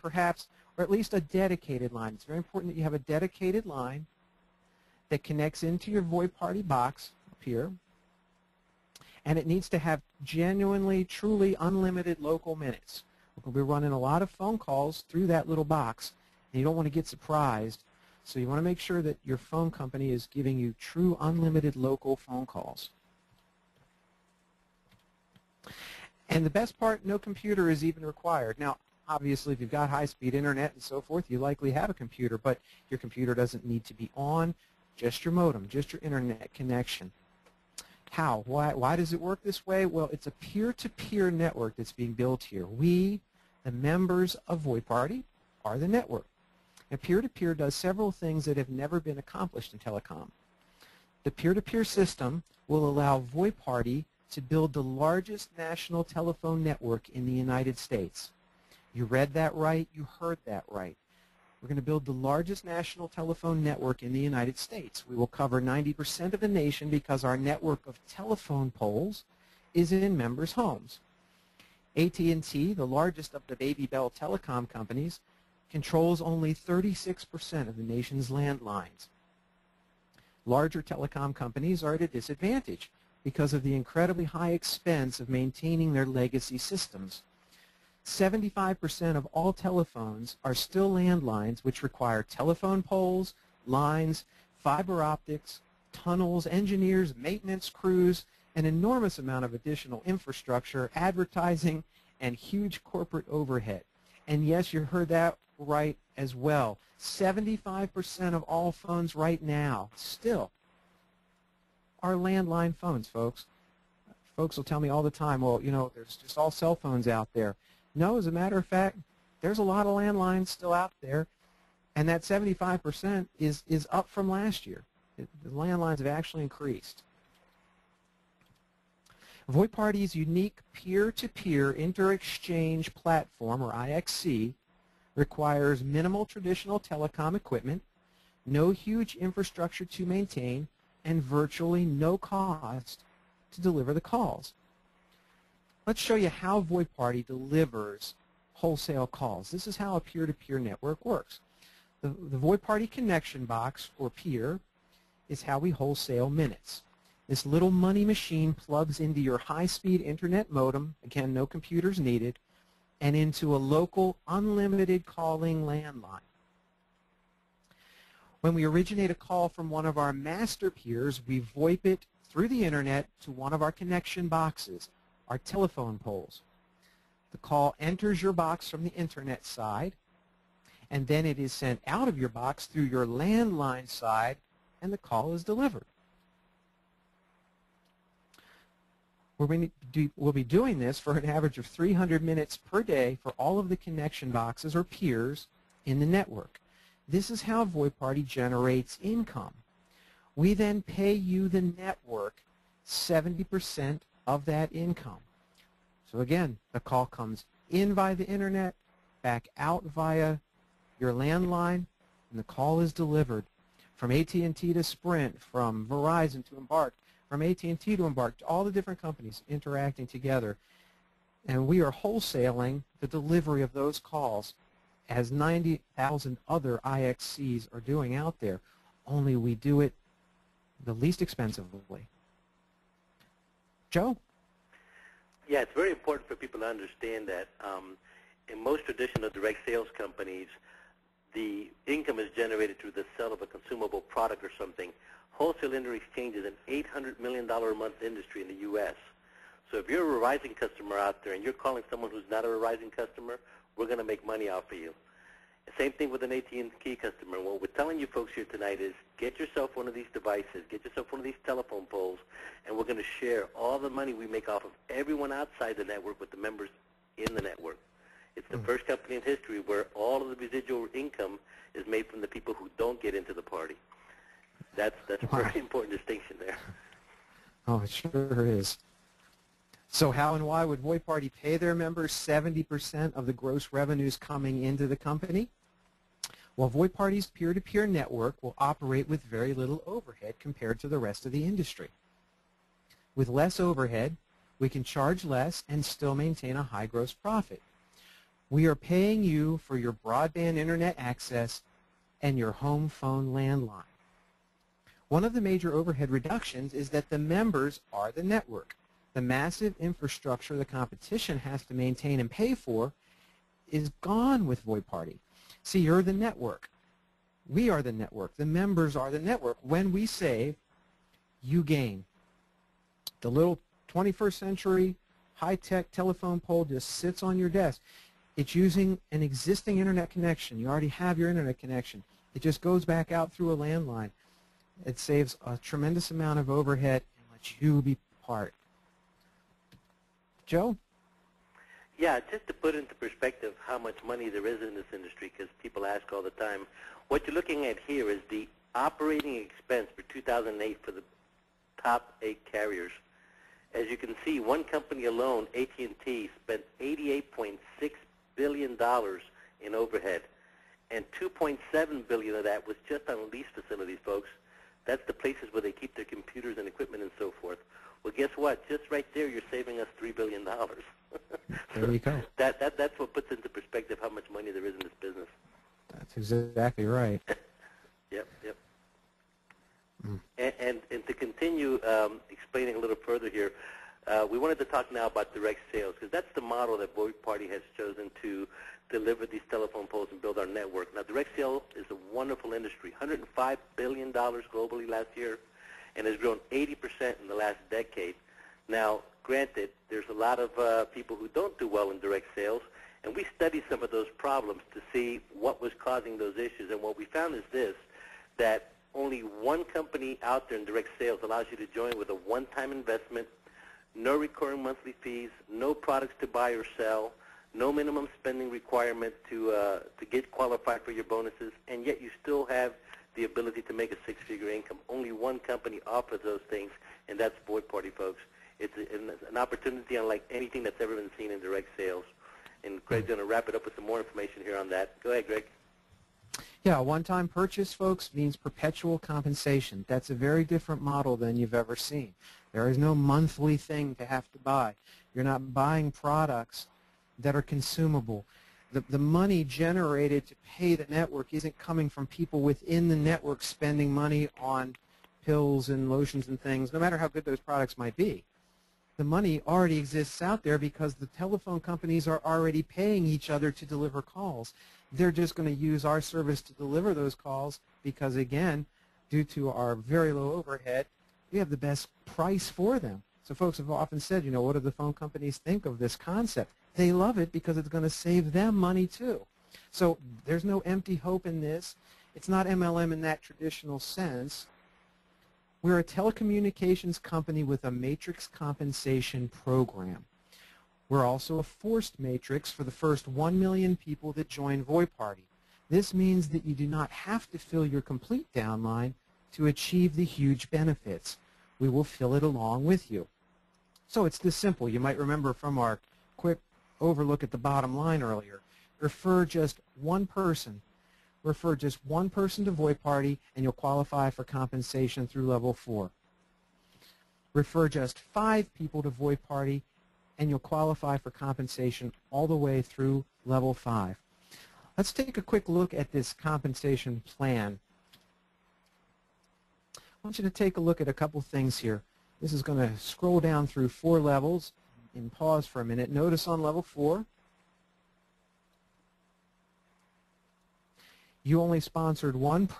perhaps, or at least a dedicated line. It's very important that you have a dedicated line that connects into your VoiParty box up here, and it needs to have genuinely, truly unlimited local minutes. We'll be running a lot of phone calls through that little box, and you don't want to get surprised. So you want to make sure that your phone company is giving you true unlimited local phone calls. And the best part, no computer is even required. Now, obviously, if you've got high-speed internet and so forth, you likely have a computer, but your computer doesn't need to be on, just your modem, just your internet connection. How? Why does it work this way? Well, it's a peer-to-peer network that's being built here. We, the members of VoiParty, are the network. And peer-to-peer does several things that have never been accomplished in telecom. The peer-to-peer system will allow VoiParty to build the largest national telephone network in the United States. You read that right. You heard that right. We're going to build the largest national telephone network in the United States. We will cover 90% of the nation because our network of telephone poles is in members' homes. AT&T, the largest of the Baby Bell telecom companies, controls only 36% of the nation's landlines. Larger telecom companies are at a disadvantage because of the incredibly high expense of maintaining their legacy systems. 75% of all telephones are still landlines, which require telephone poles, lines, fiber optics, tunnels, engineers, maintenance crews, an enormous amount of additional infrastructure, advertising, and huge corporate overhead. And yes, you heard that right as well. 75% of all phones right now still are landline phones, folks. Folks will tell me all the time, well, you know, there's just all cell phones out there. No, as a matter of fact, there's a lot of landlines still out there, and that 75% is up from last year. The landlines have actually increased. VoiParty's unique peer-to-peer inter-exchange platform, or IXC, requires minimal traditional telecom equipment, no huge infrastructure to maintain, and virtually no cost to deliver the calls. Let's show you how VoiParty delivers wholesale calls. This is how a peer-to-peer network works. The VoiParty connection box, or peer, is how we wholesale minutes. This little money machine plugs into your high-speed internet modem, again, no computers needed, and into a local unlimited calling landline. When we originate a call from one of our master peers, we VoIP it through the internet to one of our connection boxes, our telephone poles. The call enters your box from the internet side, and then it is sent out of your box through your landline side, and the call is delivered. We'll be doing this for an average of 300 minutes per day for all of the connection boxes or peers in the network. This is how VoiParty generates income. We then pay you, the network, 70% of that income. So again, the call comes in via the internet, back out via your landline, and the call is delivered from AT&T to Sprint, from Verizon to Embark, from AT&T to Embark, to all the different companies interacting together. And we are wholesaling the delivery of those calls as 90,000 other IXCs are doing out there, only we do it the least expensively. Joe? Yeah, it's very important for people to understand that in most traditional direct sales companies, the income is generated through the sale of a consumable product or something. Wholesale inter-exchange is an $800 million a month industry in the U.S. So if you're a Verizon customer out there and you're calling someone who's not a Verizon customer, we're going to make money off of you. Same thing with an AT&T customer. What we're telling you folks here tonight is get yourself one of these devices, get yourself one of these telephone poles, and we're going to share all the money we make off of everyone outside the network with the members in the network. It's the first company in history where all of the residual income is made from the people who don't get into the party. That's a very important distinction there. Oh, it sure is. So how and why would VoiParty pay their members 70% of the gross revenues coming into the company? Well, VoiParty's peer-to-peer network will operate with very little overhead compared to the rest of the industry. With less overhead, we can charge less and still maintain a high gross profit. We are paying you for your broadband internet access and your home phone landline. One of the major overhead reductions is that the members are the network. The massive infrastructure the competition has to maintain and pay for is gone with VoiParty. See, you're the network. We are the network. The members are the network. When we save, you gain. The little 21st century high-tech telephone pole just sits on your desk. It's using an existing internet connection. You already have your internet connection. It just goes back out through a landline. It saves a tremendous amount of overhead and lets you be part. Joe? Yeah, just to put into perspective how much money there is in this industry, because people ask all the time, what you're looking at here is the operating expense for 2008 for the top 8 carriers. As you can see, one company alone, AT&T, spent $88.6 billion in overhead, and $2.7 billion of that was just on lease facilities, folks. That's the places where they keep their computers and equipment and so forth. Well, guess what? Just right there, you're saving us $3 billion. There you go. That's what puts into perspective how much money there is in this business. That's exactly right. Yep. And to continue explaining a little further here, we wanted to talk now about direct sales, because that's the model that VoiParty has chosen to deliver these telephone poles and build our network. Now, direct sales is a wonderful industry, $105 billion globally last year, and has grown 80% in the last decade. Now, granted, there's a lot of people who don't do well in direct sales, and we studied some of those problems to see what was causing those issues. And what we found is this, that only one company out there in direct sales allows you to join with a one-time investment, no recurring monthly fees, no products to buy or sell, no minimum spending requirement to get qualified for your bonuses, and yet you still have the ability to make a six-figure income. Only one company offers those things, and that's VoiParty, folks. It's an opportunity unlike anything that's ever been seen in direct sales. And Greg's going to wrap it up with some more information here on that. Go ahead, Greg. Yeah, a one-time purchase, folks, means perpetual compensation. That's a very different model than you've ever seen. There is no monthly thing to have to buy. You're not buying products that are consumable. The money generated to pay the network isn't coming from people within the network spending money on pills and lotions and things, no matter how good those products might be. The money already exists out there because the telephone companies are already paying each other to deliver calls. They're just going to use our service to deliver those calls because, again, due to our very low overhead, we have the best price for them. So folks have often said, you know, what do the phone companies think of this concept? They love it because it's going to save them money too. So there's no empty hope in this. It's not MLM in that traditional sense. We're a telecommunications company with a matrix compensation program. We're also a forced matrix for the first 1 million people that join VoiParty. This means that you do not have to fill your complete downline to achieve the huge benefits. We will fill it along with you. So it's this simple. You might remember from our quick overlook at the bottom line earlier. Refer just one person. Refer just one person to VoiParty and you'll qualify for compensation through level 4. Refer just 5 people to VoiParty and you'll qualify for compensation all the way through level 5. Let's take a quick look at this compensation plan. I want you to take a look at a couple things here. This is going to scroll down through 4 levels and pause for a minute. Notice on level 4, you only sponsored one person.